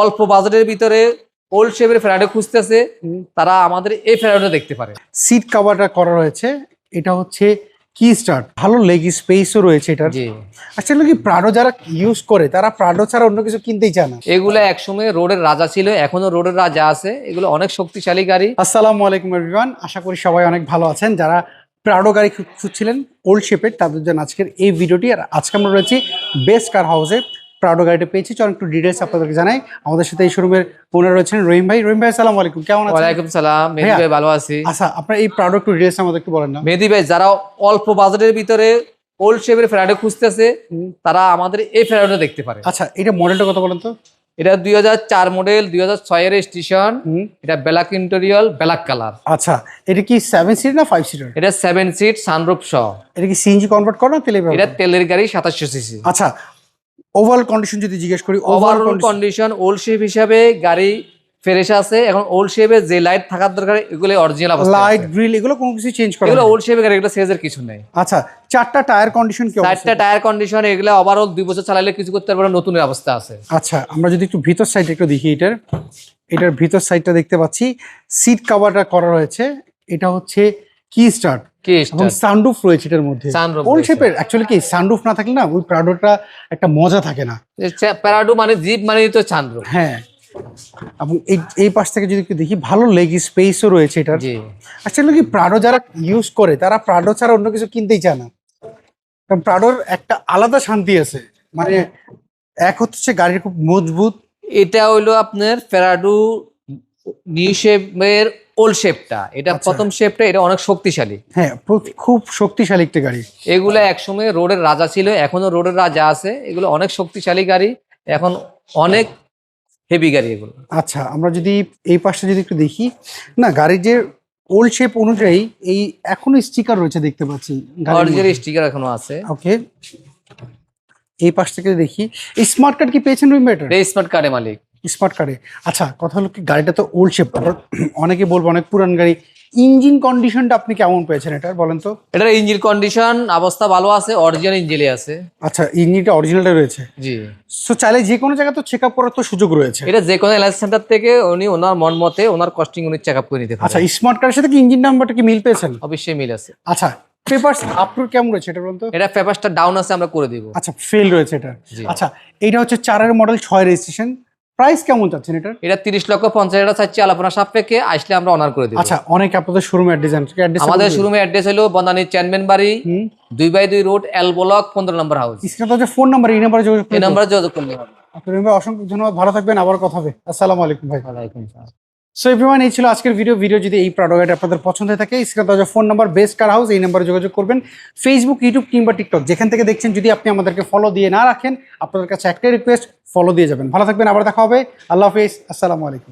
অল্প বাজেটের ভিতরে ওল্ড শেপের ফেরাডো খুঁজতেছে, তারা আমাদের এই ফেরাডোটা দেখতে পারে। সিট কভারটা করা রয়েছে, এটা হচ্ছে কি স্টার্ট, ভালো লেগ স্পেসও রয়েছে এটার। জি, আসলে কি প্রাডো যারা ইউজ করে তারা প্রাডো ছাড়া অন্য কিছু কিনতেই চায় না। এগুলো একসময় রোডের রাজা ছিল, এখনো রোডের রাজা আছে। এগুলো অনেক শক্তিশালী গাড়ি। আসসালামু আলাইকুম এভরিওয়ান, আশা করি সবাই অনেক ভালো আছেন। যারা প্রাডো গাড়ি খুঁজছিলেন ওল্ড শেপের, তাদের জন্য আজকের এই ভিডিওটি। আর আজকে আমরা রয়েছি বেস্ট কার হাউসে, প্রাডো গাড়িটা পেয়েছি। চল একটু ডিটেলস আপনাদেরকে জানাই। আমাদের সাথে এই শোরুমের ওনার রয়েছেন রহিম ভাই। রহিম ভাই আসসালামু আলাইকুম, কেমন আছেন? ওয়ালাইকুম সালাম। মেহেদি ভাই ভালো আছি। আচ্ছা, আপনার এই প্রাডো একটু ডিটেলস আমাদের একটু বলেন না। মেহেদি ভাই, যারা অল্প বাজেটের ভিতরে ওল্ড শেপের ফেরাডো খুঁজতেছে, তারা আমাদের এই ফেরাডোটা দেখতে পারে। আচ্ছা, এটা মডেলটা কত বলেন তো? এটা 2004 মডেল, 2006 এর স্টেশন। এটা ব্ল্যাক ইন্টেরিয়র, ব্ল্যাক কালার। আচ্ছা, এটা কি 7 সিট না 5 সিটার? এটা 7 সিট, সানরুফ সহ। এটা কি সিএনজি কনভার্ট করা না তেলে? এটা তেলের গাড়ি, 2700 সিসি। আচ্ছা, ওভারঅল কন্ডিশন যদি জিজ্ঞেস করি, ওভারঅল কন্ডিশন ওল্ড শেপ হিসাবে গাড়ি ফ্রেশ আছে। এখন ওল্ড শেপে যে লাইট থাকার দরকার, এগুলো অরিজিনাল অবস্থা। লাইট গ্রিল এগুলো কোনো কিছু চেঞ্জ করা এগুলো ওল্ড শেপের গাড়ি, এগুলো সেজের কিছু নেই। আচ্ছা, চারটা টায়ার কন্ডিশন কি অবস্থা? চারটা টায়ার কন্ডিশন, এগুলো ওভারঅল 2 বছর চালালে কিছু করতে পারবে না, নতুনের অবস্থা আছে। আচ্ছা, আমরা যদি একটু ভিতর সাইড একটু দেখি, এটার ভিতর সাইডটা দেখতে পাচ্ছি সিট কভারটা করা রয়েছে। এটা হচ্ছে কি স্টার্ট এবং সানরুফ রয়েছে এটার মধ্যে। ওল্ড শেপের অ্যাকচুয়ালি কি সানরুফ না থাকলে না ওই প্রাডোটা একটা মজা থাকে না। প্যারাডো মানে জিপ মানে তো সানরুফ। হ্যাঁ, এবং এই পাশ থেকে যদি একটু দেখি, ভালো লেগ স্পেসও রয়েছে এটার। জি, আসলে কি প্রাডো যারা ইউজ করে তারা প্রাডো ছাড়া অন্য কিছু কিনতেই চায় না। কারণ প্রাডোর একটা আলাদা শান্তি আছে, মানে এক হচ্ছে গাড়ির খুব মজবুত। এটা হইলো আপনার ফেরাডো নিউ শেপের ওল্ড শেপটা। এটা প্রথম শেপটা, এটা অনেক শক্তিশালী। হ্যাঁ, খুব শক্তিশালী একটা গাড়ি। এগুলো একসময় রোডের রাজা ছিল, এখনো রোডের রাজা আছে। এগুলো অনেক শক্তিশালী গাড়ি, এখন অনেক হেভি গাড়ি এগুলো। আচ্ছা, আমরা যদি এই পাশটা যদি একটু দেখি, না গাড়ির যে ওল্ড শেপ অনুযায়ী এই এখনো স্টিকার রয়েছে দেখতে পাচ্ছি, অরিজিনাল স্টিকার এখনো আছে। ওকে, এই পাশ থেকে দেখি, এই স্মার্ট কার্ড কি পেয়েছেন রুম বেটার? এই স্মার্ট কার্ডে মালিক, স্মার্ট কার্ডে। আচ্ছা, কথা হলো কি গাড়িটা তো ওল্ড শেপ, অনেকে বলবো অনেক পুরান গাড়ি। ইঞ্জিন কন্ডিশনটা আপনি কেমন পেয়েছেন এটার বলেন তো? এটার ইঞ্জিন কন্ডিশন অবস্থা ভালো আছে, অরিজিনাল ইঞ্জিনে আছে। আচ্ছা, ইঞ্জিনটা অরিজিনালটা রয়েছে। জি, সো চাইলে যে কোনো জায়গা তো চেক আপ করার তো সুযোগ রয়েছে। এটা যে কোনো এলআইসি সেন্টার থেকে উনি ওনার মন মতে ওনার কস্টিং উনি চেক আপ করে নিতে পারেন। আচ্ছা, স্মার্ট কার্ডের সাথে কি ইঞ্জিন নাম্বারটা কি মিল পেয়েছেন? অবশ্যই মিল আছে। আচ্ছা, পেপারস আপলোড কেমন রয়েছে এটা বলুন তো? এটা পেপারসটা ডাউন আছে, আমরা করে দিব। আচ্ছা, ফেল রয়েছে এটা। জি। আচ্ছা, এইটা হচ্ছে 4 মডেল 6 রেজিস্ট্রেশন। প্রাইস কেমন চাচ্ছেন এটার? এটা 30,50,000 চাচ্ছি, আলাপনা সাপেক্ষে আসলে আমরা অনার করে দিব। আচ্ছা, অনেক আপনাদের শোরুমে অ্যাড্রেস আমাদের শোরুমের অ্যাড্রেস হলো বনানী চেয়ারম্যান বাড়ি, 2/2 রোড, এল ব্লক, 15 নম্বর হাউস। স্ক্রিনে তো যে ফোন নাম্বার, এই নাম্বারে যোগাযোগ এই নাম্বারে যোগাযোগ করলে হবে। আপনাদের অসংখ্য ধন্যবাদ, ভালো থাকবেন, আবার কথা হবে। আসসালামু আলাইকুম ভাই। ওয়ালাইকুম আসসালাম। সো এভরিওয়ান, এই ছিল আজকের ভিডিও। যদি এই প্রোডাক্ট গাড়ি আপনাদের পছন্দ হয়ে থাকে, স্ক্রিনে দেওয়া phone number best car house, এই নাম্বারে যোগাযোগ করবেন। ফেসবুক, ইউটিউব কিংবা টিকটক যেখান থেকে দেখছেন, যদি আপনি আমাদেরকে ফলো দিয়ে না রাখেন, আপনাদের কাছে একটাই রিকোয়েস্ট, ফলো দিয়ে যাবেন। ভালো থাকবেন, আবার দেখা হবে। আল্লাহ হাফেজ, আসসালামু আলাইকুম।